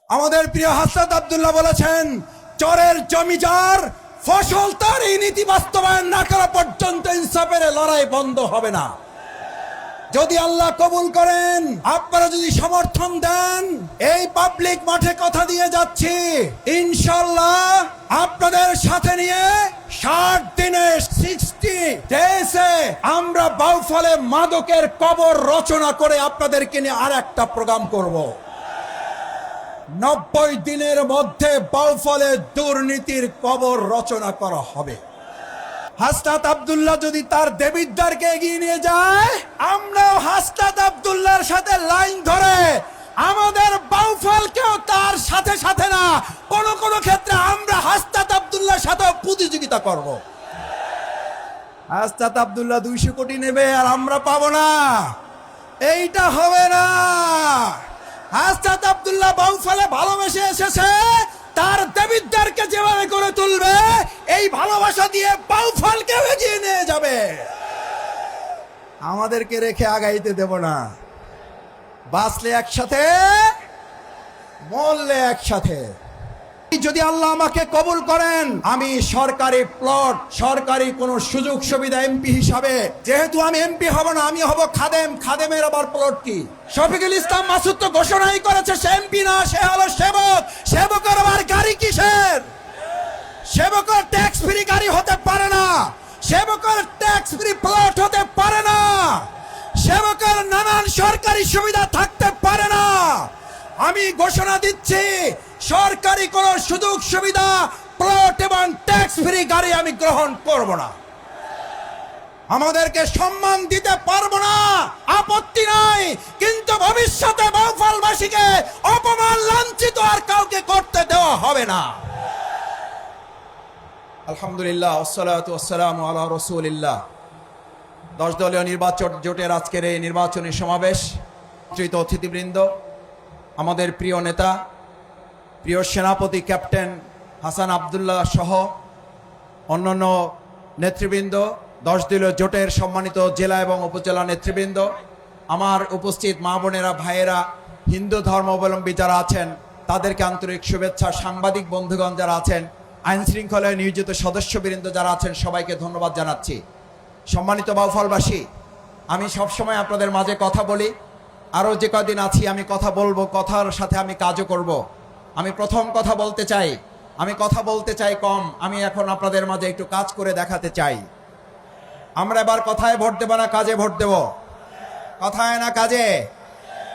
আমাদের প্রিয় হাসনাত আব্দুল্লাহ বলেছেন, চরের জমিদার ফসল তার এই নীতি বাস্তবায়ন না করা পর্যন্ত ইনসাফের লড়াই বন্ধ হবে না। যদি আল্লাহ কবুল করেন, আপনারা যদি সমর্থন দেন, এই পাবলিক মাঠে কথা দিয়ে যাচ্ছি, ইনশাআল্লাহ আপনাদের সাথে নিয়ে 60 দিনে 60 ডেজে আমরা বাউফলে মাদকের কবর রচনা করে আপনাদেরকে নিয়ে আর একটা প্রোগ্রাম করব। 90 দিনের মধ্যে বাউফলে দুর্নীতির কবর রচনা করা হবে। হাসনাত আব্দুল্লাহ যদি তার দেবিদ্বারকে এগিয়ে নিয়ে যায়, আমরাও হাসনাত আব্দুল্লাহর সাথে লাইন ধরে আমাদের বাউফলকেও তার সাথে সাথে না, কোন কোন ক্ষেত্রে আমরা হাসনাত আব্দুল্লাহর সাথে প্রতিযোগিতা করব। হাসনাত আব্দুল্লাহ 200 কোটি নেবে আর আমরা পাবো না, এইটা হবে না। হাসনাত আব্দুল্লাহ বাউফলে ভালোবেসে এসেছে, তার দেবিদ্বারকে যেভাবে করে তুলবে, এই ভালোবাসা দিয়ে বাউফলকে এগিয়ে নিয়ে যাবে। আমাদেরকে রেখে আগাইতে দেব না। বাঁচলে একসাথে, মরলে একসাথে। যদি আল্লাহ আমাকে কবুল করেন, আমি সরকারি প্লট, সরকারি কোন সুযোগ সুবিধা এমপি হিসাবে, যেহেতু আমি এমপি হব না, আমি হব খাদেম। খাদেমের আবার প্লট কি? শফিকুল ইসলাম মাসুদ তো ঘোষণাই করেছে সে এমপি না, সে হলো সেবক। সেবকের আবার গাড়ি কিসের? সেবকের ট্যাক্স ফ্রি গাড়ি হতে পারে না, সেবকের ট্যাক্স ফ্রি প্লট হতে পারে না, সেবকের নানান সরকারি সুবিধা থাকতে পারে না। আমি ঘোষণা দিচ্ছি, সরকারি কোন সুযোগ সুবিধা, প্লট এবং ট্যাক্স ফ্রি গাড়ি আমি গ্রহণ করব না। আমাদেরকে সম্মান দিতে পারবো না, আপত্তি নাই, কিন্তু ভবিষ্যতে বাউফলবাসীকে অপমান, লাঞ্ছিত আর কাউকে করতে দেওয়া হবে না। আলহামদুলিল্লাহ, ওয়াসসালাতু ওয়াসসালামু আলা রাসূলিল্লাহ। 10 দলীয় নির্বাচন জোটের আজকের এই নির্বাচনী সমাবেশ, আমন্ত্রিত অতিথিবৃন্দ, আমাদের প্রিয় নেতা, প্রিয় সেনাপতি ক্যাপ্টেন হাসান আব্দুল্লাহ সহ অন্যান্য নেতৃবৃন্দ, 10 দলীয় জোটের সম্মানিত জেলা এবং উপজেলা নেতৃবৃন্দ, আমার উপস্থিত মা বোনেরা, ভাইয়েরা, হিন্দু ধর্মাবলম্বী যারা আছেন তাদেরকে আন্তরিক শুভেচ্ছা, সাংবাদিক বন্ধুগণ যারা আছেন, আইন শৃঙ্খলায় নিয়োজিত সদস্যবৃন্দ যারা আছেন, সবাইকে ধন্যবাদ জানাচ্ছি। সম্মানিত বাউফলবাসী, আমি সবসময় আপনাদের মাঝে কথা বলি, আরও যে কদিন আছি আমি কথা বলবো, কথার সাথে আমি কাজও করব। আমি প্রথম কথা বলতে চাই, আমি কথা বলতে চাই কম, আমি এখন আপনাদের মাঝে একটু কাজ করে দেখাতে চাই। আমরা এবার কথায় ভোট দেব না কাজে ভোট দেব? কথায় না কাজে?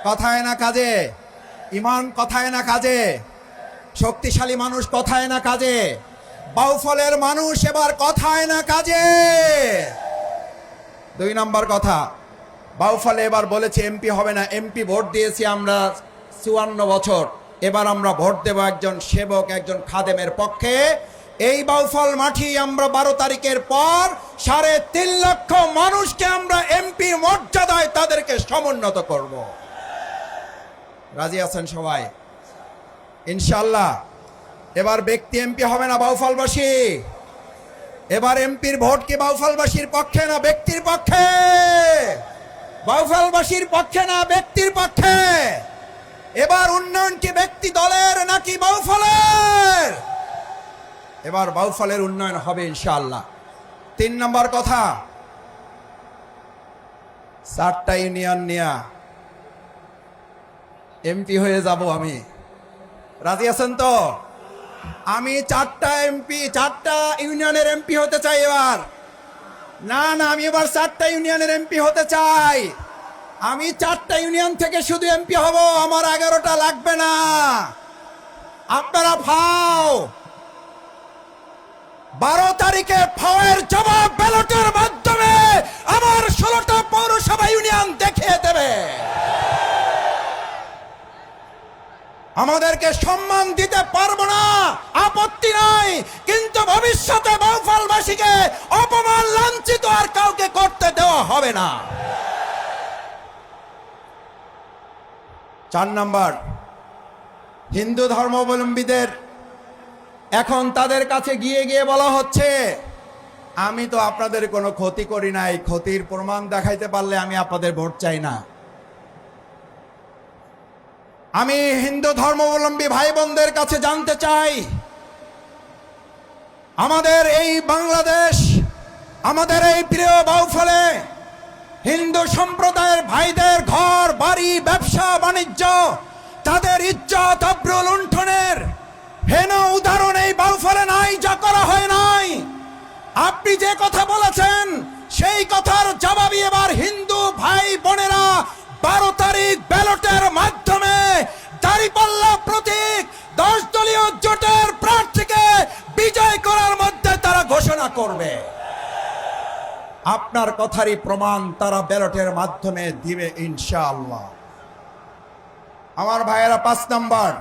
কথায় না কাজে? ইমান কথায় না কাজে? শক্তিশালী মানুষ কথায় না কাজে? বাউফলের মানুষ এবার কথায় না কাজে? 2 নম্বর কথা, বাউফলে এবার বলেছে এমপি হবে না। এমপি ভোট দিয়েছি আমরা 54 বছর, এবার আমরা ভোট দেব একজন সেবক, একজন খাদেমের পক্ষে। এই বাউফল মাঠি আমরা 12 তারিখের পর 3.5 লক্ষ মানুষকে আমরা এমপি মর্যাদায় তাদেরকে সমুন্নত করব। রাজি আছেন সবাই? ইনশাআল্লাহ। এবার ব্যক্তি এমপি হবে না বাউফলবাসী, এবার এমপির ভোট কি বাউফলবাসীর পক্ষে না ব্যক্তির পক্ষে? বাউফলবাসীর পক্ষে না ব্যক্তির পক্ষে? এবার উন্নয়ন কি ব্যক্তি দলের নাকি বাউফলের? এবার বাউফলের উন্নয়ন হবে ইনশাআল্লাহ। 3 নম্বর কথা, 4টা ইউনিয়ন নিয়ে এমপি হয়ে যাব আমি। রাজি আছেন তো? আমি 4টা এমপি, 4টা ইউনিয়নের এমপি হতে চাই এবার। না না, আমি এবার 4টা ইউনিয়নের এমপি হতে চাই। আমি 4টা ইউনিয়ন থেকে শুধু এমপি হব, আমার 11টা লাগবে না। আপনারা ফাও 12 তারিখে ফাওয়ের জবাব ব্যালটের মাধ্যমে আমার 16টা পৌরসভা ইউনিয়ন দেখিয়ে দেবে। আমাদেরকে সম্মান দিতে পারবো না, আপত্তি নাই, কিন্তু ভবিষ্যতে বাউফলবাসীকে অপমান, লাঞ্ছিত আর কাউকে করতে দেওয়া হবে না। 4 নম্বর, হিন্দু ধর্মাবলম্বীদের এখন তাদের কাছে গিয়ে গিয়ে বলা হচ্ছে, আমি তো আপনাদের কোনো ক্ষতি করি নাই, ক্ষতির প্রমাণ দেখাইতে পারলে আমি আপনাদের ভোট চাই না। আমি হিন্দু ধর্মাবলম্বী ভাই বোনদের কাছে জানতে চাই, আমাদের এই বাংলাদেশ, আমাদের এই প্রিয় বাউফলে হিন্দু সম্প্রদায়ের ভাইদের ঘর বাড়ি ব্যবসা বাণিজ্য, তাদের ইজ্জত আবরু লুণ্ঠনের হেন উদাহরণ এই বাউফলে নাই, যা করা হয় নাই। আপনি যে কথা বলেছেন সেই কথার জবাবই এবার হিন্দু ভাই বোনেরা 12 তারিখ ব্যালটের মাধ্যমে দাঁড়িপাল্লা প্রতীক 10 দলীয় জোটের প্রার্থীকে বিজয় করার মধ্যে তারা ঘোষণা করবে। আপনার কথারই প্রমাণ তারা ব্যালটের মাধ্যমে দিবে ইনশাআল্লাহ। আমার ভাইয়েরা, 5 নাম্বার,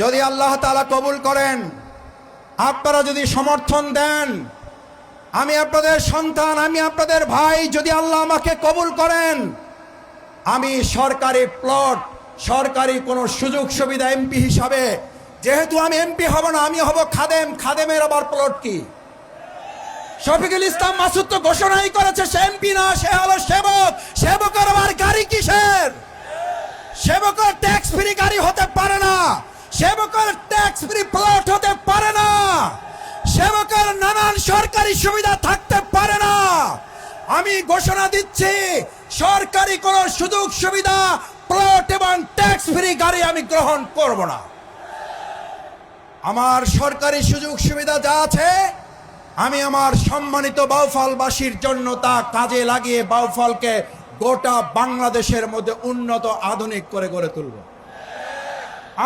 যদি আল্লাহ তাআলা কবুল করেন, আপনারা যদি সমর্থন দেন, আমি আপনাদের সন্তান, আমি আপনাদের ভাই, যদি আল্লাহ আমাকে কবুল করেন, আমি সরকারি প্লট, সরকারি কোনো সুযোগ সুবিধা এমপি হিসাবে, যেহেতু আমি এমপি হব না, আমি হব খাদেম। খাদেমের আবার প্লট কি? শফিকুল ইসলাম মাসুদ তো ঘোষণাই করেছে সে এমপি না, সে হলো সেবক। সেবকের আবার গাড়ি কিসের? সেবকের ট্যাক্স ফ্রি গাড়ি হতে পারে না, সেবকের ট্যাক্স ফ্রি প্লট হতে পারে না, সেবকের নানান সরকারি সুবিধা থাকতে পারে না। আমি ঘোষণা দিচ্ছি, সরকারি কোনো সুযোগ সুবিধা, প্লট এবং ট্যাক্স ফ্রি গাড়ি আমি গ্রহণ করব না। আমার সরকারি সুযোগ সুবিধা যা আছে, আমি আমার সম্মানিত বাউফলবাসীর জন্য তা কাজে লাগিয়ে বাউফলকে গোটা বাংলাদেশের মধ্যে উন্নত আধুনিক করে গড়ে তুলব।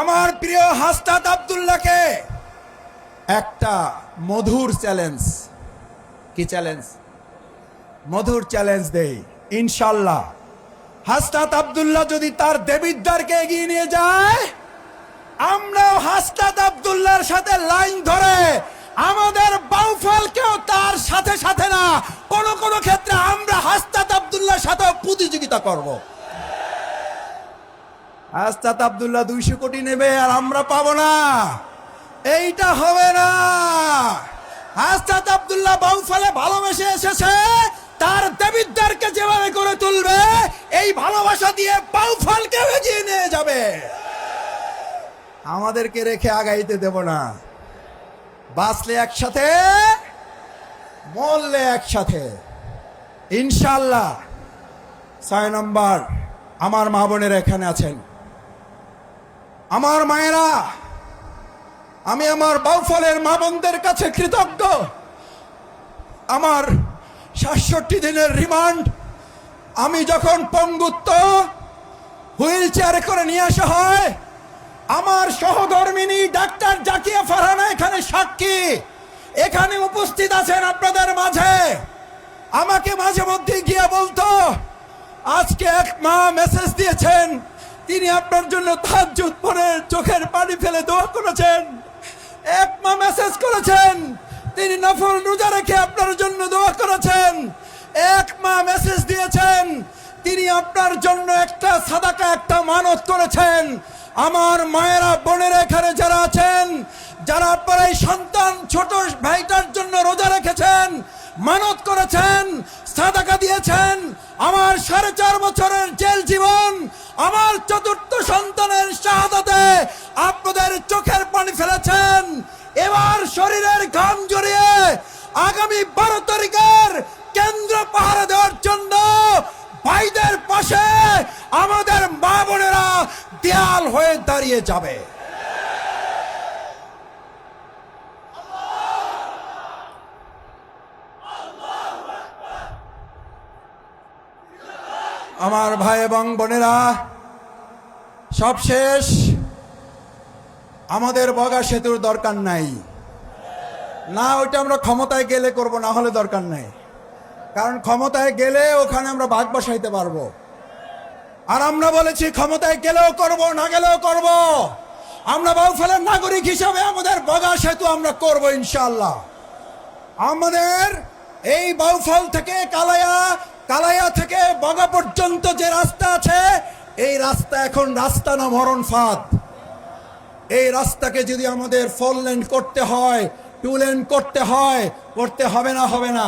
আমার প্রিয় হাসনাত আব্দুল্লাহকে একটা মধুর চ্যালেঞ্জ, কি চ্যালেঞ্জ? মধুর চ্যালেঞ্জ দেই, ইনশাল্লাহ হাসনাত আব্দুল্লাহ যদি তার দেবিদ্বারকে এগিয়ে নিয়ে যায়, আমরাও হাসনাত আব্দুল্লাহর সাথে লাইন ধরে আমাদের বাউফলকেও তার সাথে সাথে না, কোন কোন ক্ষেত্রে আমরা হাসনাত আব্দুল্লাহর সাথে প্রতিযোগিতা করব। হাসনাত আব্দুল্লাহ 200 কোটি নেবে আর আমরা পাবো না, এইটা হবে না। হাসনাত আব্দুল্লাহ বাউফলে ভালোবেসে এসেছে, তার দেবিদ্বারকে যেভাবে করে তুলবে, এই ভালোবাসা দিয়ে বাউফলকে এগিয়ে নিয়ে যাবে। আমাদেরকে রেখে আগাইতে দেব না। বাঁচলে একসাথে, মরলে একসাথে, ইনশাল্লাহ। 6 নম্বর, আমার মা বোনেরা এখানে আছেন, আমার মায়েরা, আমি আমার বাউফলের মা বোনদের কাছে কৃতজ্ঞ। আমার 67 দিনের রিমান্ড, আমি যখন পঙ্গুত্ব হুইল চেয়ারে করে নিয়ে আসা হয়, আমার সহধর্মিনী ডাক্তার জাকিয়া ফারহানা এখানে সাক্ষী, এখানে উপস্থিত আছেন আপনাদের মাঝে। আমাকে মাঝে মধ্যে গিয়ে বলতো, আজকে এক মা মেসেজ দিয়েছেন, তিনি আপনার জন্য তাহাজ্জুদ পড়ে চোখের পানি ফেলে দোয়া করেছেন। এক মা মেসেজ করেছেন, তিনি নফল রোজা রেখে আপনার জন্য দোয়া করেছেন। এক মা মেসেজ দিয়েছেন, তিনি আপনার জন্য একটা সাদাকা, একটা মানত করেছেন। আমার মায়েরা বোনেরা এখানে যারা আছেন, যারা আপনার এই সন্তান ছোট ভাইটার জন্য রোজা রেখেছেন, মানত করেছেন, সাদাকা দিয়েছেন, আমার 4.5 বছরের জেল জীবন, আমার 4র্থ সন্তানের শাহাদাতে আপনাদের চোখের পানি ফেলেছেন। এবার শরীরের ঘাম জড়িয়ে আগামী 12 তারিখের কেন্দ্র পাহারা দেওয়ার জন্য ভাইদের পাশে আমাদের মা বোনেরা দেয়াল হয়ে দাঁড়িয়ে যাবে। আমার ভাই এবং বোনেরা, সবশেষ, আমাদের বগা সেতুর দরকার নাই না, ওইটা আমরা ক্ষমতায় গেলে করব, না হলে দরকার নাই। কারণ ক্ষমতায় গেলে ওখানে আমরা ভাগ বসাইতে পারবো। আর আমরা বলেছি ক্ষমতায় গেলেও করব, না গেলেও করব। আমরা বাউফলের নাগরিক হিসাবে আমাদের বগা সেতু আমরা করব ইনশাআল্লাহ। আমাদের এই বাউফল থেকে কালাইয়া, কালাইয়া থেকে বগা পর্যন্ত যে রাস্তা আছে, এই রাস্তা এখন রাস্তা না, মরণ ফাঁদ। এই রাস্তাকে যদি আমাদের 4 লেন করতে হয়, 2 লেন করতে হয়, করতে হবে না, হবে না।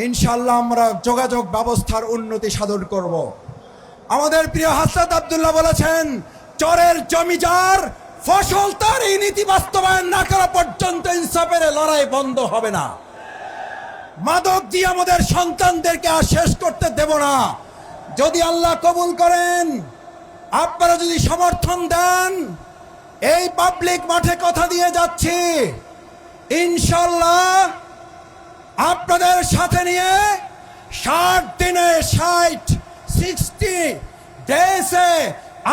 ইনশাআল্লাহ আমরা যোগাযোগ ব্যবস্থার উন্নতি সাধন করব। আমাদের প্রিয় হাসনাত আব্দুল্লাহ বলেছেন, চরের জমিদার ফসল তার এই নীতি বাস্তবায়ন না করা পর্যন্ত ইনসাফের লড়াই বন্ধ হবে না। মাদক দিয়ে আমাদের সন্তানদেরকে আর শেষ করতে দেব না। যদি আল্লাহ কবুল করেন, আপনারা যদি সমর্থন দেন, এই পাবলিক মাঠে কথা দিয়ে যাচ্ছি, ইনশাল্লাহ আপনাদের সাথে নিয়ে 60 দিনে 60 ডেজে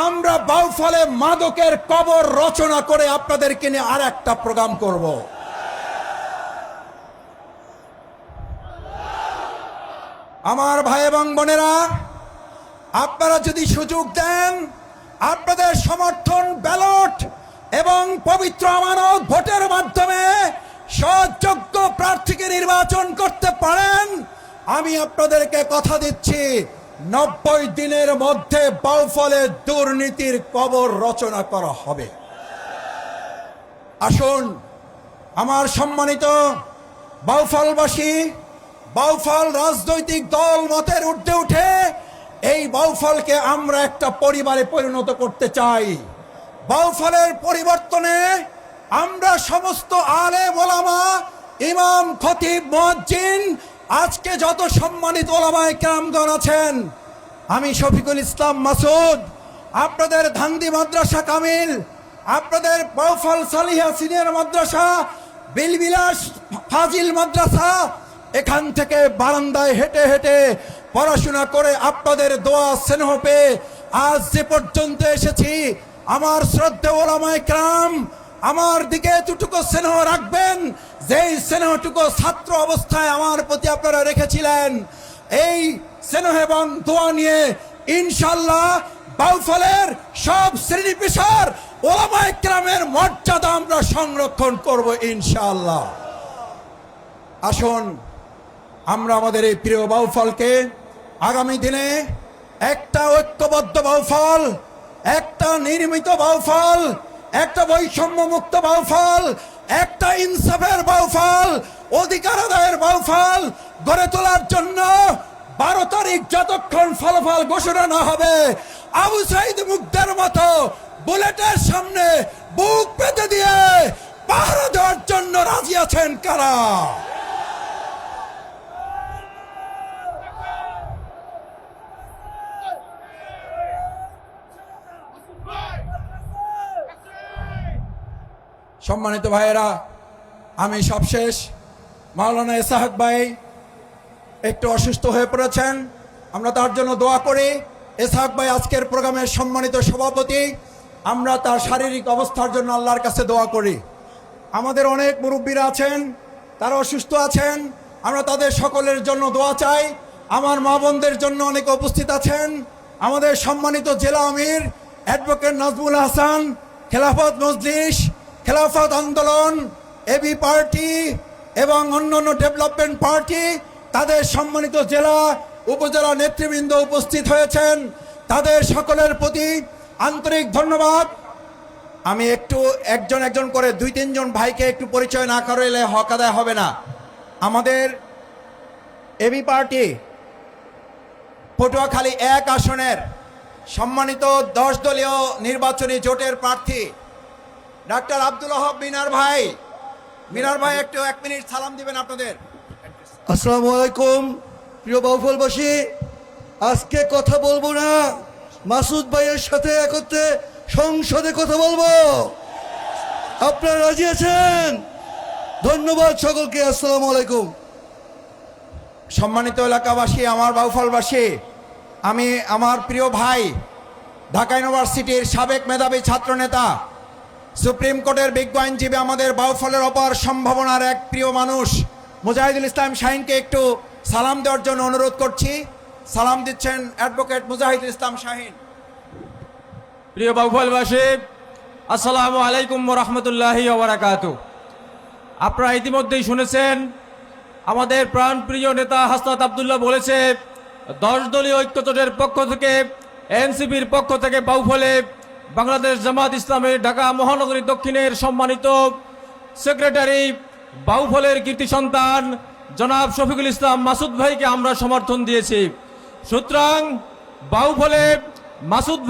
আমরা বাউফলে মাদকের কবর রচনা করে আপনাদেরকে নিয়ে আর একটা প্রোগ্রাম করব। আমার ভাই এবং বোনেরা, আপনারা যদি সুযোগ দেন, আপনাদের সমর্থন, ব্যালট এবং পবিত্র আমানত ভোটের মাধ্যমে সৎযোগ্য প্রার্থীকে নির্বাচন করতে পারেন, আমি আপনাদেরকে কথা দিচ্ছি 90 দিনের মধ্যে বাউফলে দুর্নীতির কবর রচনা করা হবে। আসুন আমার সম্মানিত বাউফলবাসী, বাউফল রাজনৈতিক দল মতের ঊর্ধ্বে উঠে এই বাউফলকে আমরা একটা পরিবারে পরিণত করতে চাই। বাউফলের পরিবর্তনে আমরা সমস্ত আলেম ওলামা, ইমাম, খতিব, মুয়াজ্জিন, আজকে যত সম্মানিত ওলামায়ে কেরামগণ আছেন, আমি শফিকুল ইসলাম মাসুদ, আপনাদের ধান্দি মাদ্রাসা কামিল, আপনাদের বাউফল সালিহা সিনিয়র মাদ্রাসা, বিলবিলাস ফাজিল মাদ্রাসা, এখান থেকে বারান্দায় হেঁটে হেঁটে পড়াশোনা করে আপনাদের দোয়া স্নেহ পেয়ে আজ যে পর্যন্ত এসেছি, আমার শ্রদ্ধেয় ওলামায়ে কেরাম আমার দিকে এতটুকু স্নেহ রাখবেন, যেই স্নেহটুকু ছাত্র অবস্থায় আমার প্রতি আপনারা রেখেছিলেন। এই স্নেহ এবং দোয়া নিয়ে ইনশাল্লাহ বাউফলের সব শ্রেণী পেশার ওলামায়ে কেরামের মর্যাদা আমরা সংরক্ষণ করব ইনশাআল্লাহ। আসুন আমরা আমাদের এই প্রিয় বাউফলকে আগামী দিনে একটা ঐক্যবদ্ধ বাউফল, একটা নির্মিত বাউফল, একটা বৈষম্য মুক্ত বাউফল, একটা ইনসাফের বাউফল, অধিকার আদায়ের বাউফল গড়ে তোলার জন্য 12 তারিখ যতক্ষণ ফলাফল ঘোষণা না হবে, আবু সাইদ মুগ্ধের মতো বুলেটের সামনে বুক পেতে দিয়ে পাহারা দেওয়ার জন্য রাজি আছেন কারা? সম্মানিত ভাইয়েরা, আমি সবশেষ মাওলানা ইসহাক ভাই একটু অসুস্থ হয়ে পড়েছেন, আমরা তার জন্য দোয়া করি। ইসহাক ভাই আজকের প্রোগ্রামের সম্মানিত সভাপতি, আমরা তার শারীরিক অবস্থার জন্য আল্লাহর কাছে দোয়া করি। আমাদের অনেক মুরব্বীরা আছেন, তারা অসুস্থ আছেন, আমরা তাদের সকলের জন্য দোয়া চাই। আমার মা বোনদের জন্য অনেক উপস্থিত আছেন, আমাদের সম্মানিত জেলা আমির অ্যাডভোকেট নাজমুল হাসান, খেলাফত মজলিস, খেলাফত আন্দোলন, এবি পার্টি এবং অন্যান্য ডেভেলপমেন্ট পার্টি, তাদের সম্মানিত জেলা উপজেলা নেতৃবৃন্দ উপস্থিত হয়েছেন, তাদের সকলের প্রতি আন্তরিক ধন্যবাদ। আমি একটু একজন একজন করে 2-3 জন ভাইকে একটু পরিচয় না করলে হক আদায় হবে না। আমাদের এবি পার্টি পটুয়াখালী 1 আসনের সম্মানিত 10 দলীয় নির্বাচনী জোটের প্রার্থী ডাক্তার আব্দুল ওয়াহাব মিনার ভাই, মিনার ভাই একটু 1 মিনিট সালাম দিবেন আপনাদের। আসসালামু আলাইকুম প্রিয় বাউফলবাসী, আজকে কথা বলবো না, মাসুদ ভাইয়ের সাথে একত্রে সংসদে কথা বলবো। আপনারা রাজি আছেন? ধন্যবাদ সকলকে, আসসালামু আলাইকুম। সম্মানিত এলাকাবাসী, আমার বাউফলবাসী, আমি আমার প্রিয় ভাই ঢাকা ইউনিভার্সিটির সাবেক মেধাবী ছাত্রনেতা, সুপ্রিম কোর্টের বিজ্ঞ আইনজীবী, আমাদের বাউফলের অপার সম্ভাবনার এক প্রিয় মানুষ মুজাহিদুল ইসলাম শাহিনকে একটু সালাম দেওয়ার জন্য অনুরোধ করছি। সালাম দিচ্ছেন অ্যাডভোকেট মুজাহিদুল ইসলাম শাহিন। প্রিয় বাউফলবাসী, আসসালামু আলাইকুম ওয়া রাহমাতুল্লাহি ওয়া বারাকাতুহু। আপনারা ইতিমধ্যেই শুনেছেন আমাদের প্রাণপ্রিয় নেতা হাসনাত আব্দুল্লাহ বলেছে 10 দলীয় ঐক্যজোটের পক্ষ থেকে, এনসিপির পক্ষ থেকে বাউফলে বাংলাদেশ জামাত ইসলামের ঢাকা মহানগরী দক্ষিণের সম্মানিত সেক্রেটারি, বাউফলের কীর্তি সন্তান জনাব শফিকুল ইসলাম মাসুদ ভাইকে আমরা সমর্থন দিয়েছি। সুতরাং বাহুফলে মাসুদ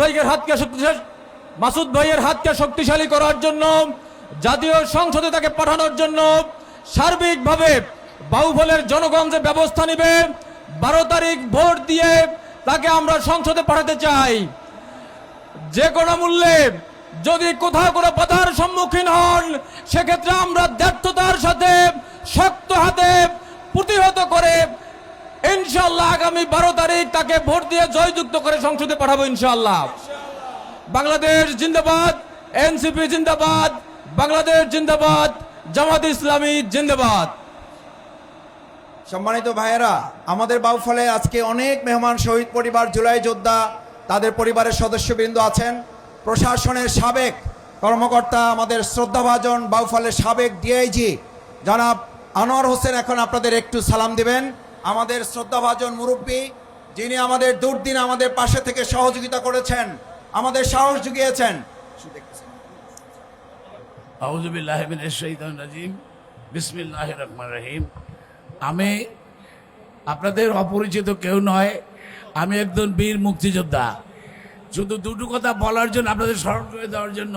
ভাইয়ের হাতকে শক্তিশালী করার জন্য, জাতীয় সংসদে তাকে পাঠানোর জন্য সার্বিকভাবে বাহুফলের জনগণ যে ব্যবস্থা নেবে, 12 তারিখ ভোট দিয়ে তাকে আমরা সংসদে পাঠাতে চাই। যে কোনো মূল্যে যদি কোথাও কোনো বাধার সম্মুখীন হন, সেক্ষেত্রে আমরা ব্যর্থতার সাথে শক্ত হাতে প্রতিহত করে ইনশাআল্লাহ আগামী 12 তারিখ তাকে ভোট দিয়ে জয়যুক্ত করে সংসদে পাঠাবো ইনশাআল্লাহ। বাংলাদেশ জিন্দাবাদ, এনসিপি জিন্দাবাদ, বাংলাদেশ জিন্দাবাদ, জামাত ইসলামী জিন্দাবাদ। সম্মানিত ভাইয়েরা, আমাদের বাউফলে আজকে অনেক মেহমান, শহীদ পরিবার, জুলাই যোদ্ধা, তাদের পরিবারের সদস্যবৃন্দ আছেন। প্রশাসনের সাবেক কর্মকর্তা, আমাদের শ্রদ্ধাভাজন বাউফলের সাবেক ডিআইজি জনাব আনোয়ার হোসেন এখন আপনাদের একটু সালাম দিবেন। আমাদের শ্রদ্ধাভাজন মুরব্বী, যিনি আমাদের দুর্দিন আমাদের পাশে থেকে সহযোগিতা করেছেন, আমাদের সাহস জুগিয়েছেন। আউযু বিল্লাহি মিনাশ শাইতানির রাজিম, বিসমিল্লাহির রহমানির রহিম। আমি আপনাদের অপরিচিত কেউ নয়, আমি একজন বীর মুক্তিযোদ্ধা। শুধু দুটো কথা বলার জন্য, আপনাদের স্মরণ করে দেওয়ার জন্য,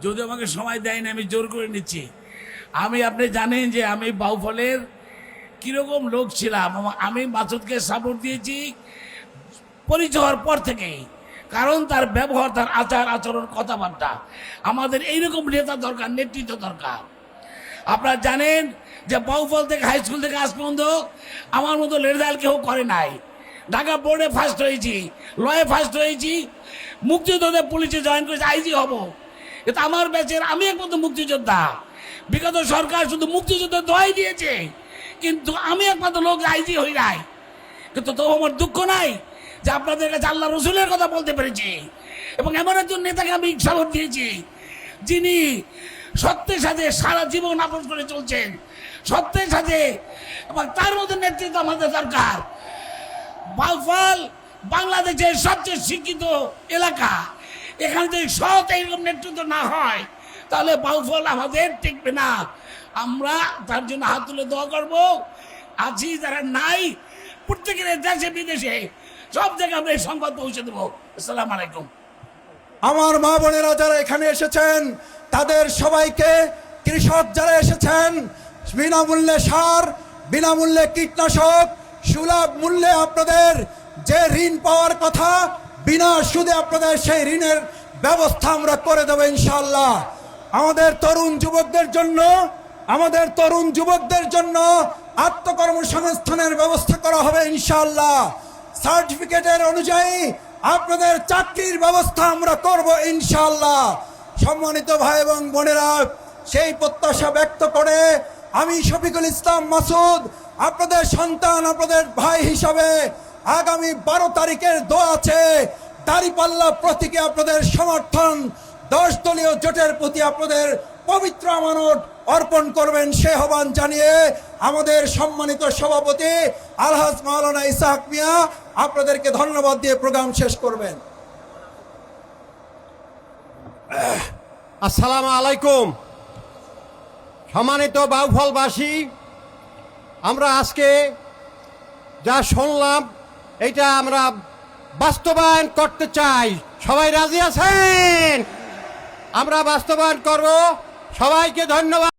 যদি আমাকে সময় দেয় না আমি জোর করে নিচ্ছি। আপনি জানেন যে আমি বাউফলের কীরকম লোক ছিলাম। আমি মাসুদকে সাপোর্ট দিয়েছি পরিচয় হওয়ার পর থেকেই, কারণ তার ব্যবহার, তার আচার আচরণ, কথাবার্তা, আমাদের এইরকম নেতা দরকার, নেতৃত্ব দরকার। আপনারা জানেন যে বাউফল থেকে হাই স্কুল থেকে আজ পর্যন্ত আমার মতো রেজাল্ট কেউ করে নাই। ঢাকা বোর্ডে ফার্স্ট হয়েছি, লয়ে ফার্স্ট হয়েছি, মুক্তিযোদ্ধা পুলিশে জয়েন করেছি, আইজি হব। এটা আমার ব্যাচের, আমি একমাত্র মুক্তিযোদ্ধা। বিগত সরকার শুধু মুক্তিযোদ্ধা দোয়াই দিয়েছে, কিন্তু আমি একমাত্র লোক আইজি হই নাই। কিন্তু তবু আমার দুঃখ নাই যে আপনাদের কাছে আল্লাহ রসুলের কথা বলতে পেরেছি, এবং এমন একজন নেতাকে আমি সাপোর্ট দিয়েছি যিনি সত্যের সাথে সারা জীবন আপোষ করে চলছেন, সত্যের সাথে, এবং তার মধ্যে নেতৃত্ব আমাদের দরকার। বাউফল বাংলাদেশের সবচেয়ে শিক্ষিত এলাকা, এখানে যদি সৎ এইরকম নেতৃত্ব না হয় তাহলে বাউফল আমাদের টিকবে না। আমরা তার জন্য হাত তুলে দোয়া করব। আছি যারা নাই, প্রত্যেকের দেশে বিদেশে সব জায়গায় আমরা এই সংবাদ পৌঁছে দেবো। আসসালামু আলাইকুম। আমার মা বোনেরা যারা এখানে এসেছেন, তাদের সবাইকে, কৃষক যারা এসেছেন, বিনামূল্যে সার, বিনামূল্যে কীটনাশক, সুলভ মূল্যে আপনাদের যে ঋণ পাওয়ার কথা, বিনা সুদে আপনাদের সেই ঋণের ব্যবস্থা আমরা করে দেবো ইনশাআল্লাহ। আমাদের তরুণ যুবকদের জন্য আত্মকর্মসংস্থানের ব্যবস্থা করা হবে ইনশাআল্লাহ। সার্টিফিকেটের অনুযায়ী আপনাদের চাকরির ব্যবস্থা আমরা করব ইনশাআল্লাহ। সম্মানিত ভাই এবং বোনেরা, সেই প্রত্যাশা ব্যক্ত করে আমি শফিকুল ইসলাম মাসুদ, আপনাদের সন্তান, আপনাদের ভাই হিসাবে আগামী 12 তারিখের দোয়া আছে, দাঁড়িপাল্লা প্রতীকে আপনাদের সমর্থন, 10 দলীয় জোটের প্রতি আপনাদের পবিত্র আমানত অর্পণ করবেন সে আহ্বান জানিয়ে আমাদের সম্মানিত সভাপতি আলহাজ মাওলানা ইসহাক মিয়া আপনাদেরকে ধন্যবাদ দিয়ে প্রোগ্রাম শেষ করবেন। আসসালামু আলাইকুম। সম্মানিত বাউফলবাসী, আমরা আজকে যা শুনলাম এটা আমরা বাস্তবায়ন করতে চাই। সবাই রাজি আছেন? আমরা বাস্তবায়ন করব। সবাইকে ধন্যবাদ।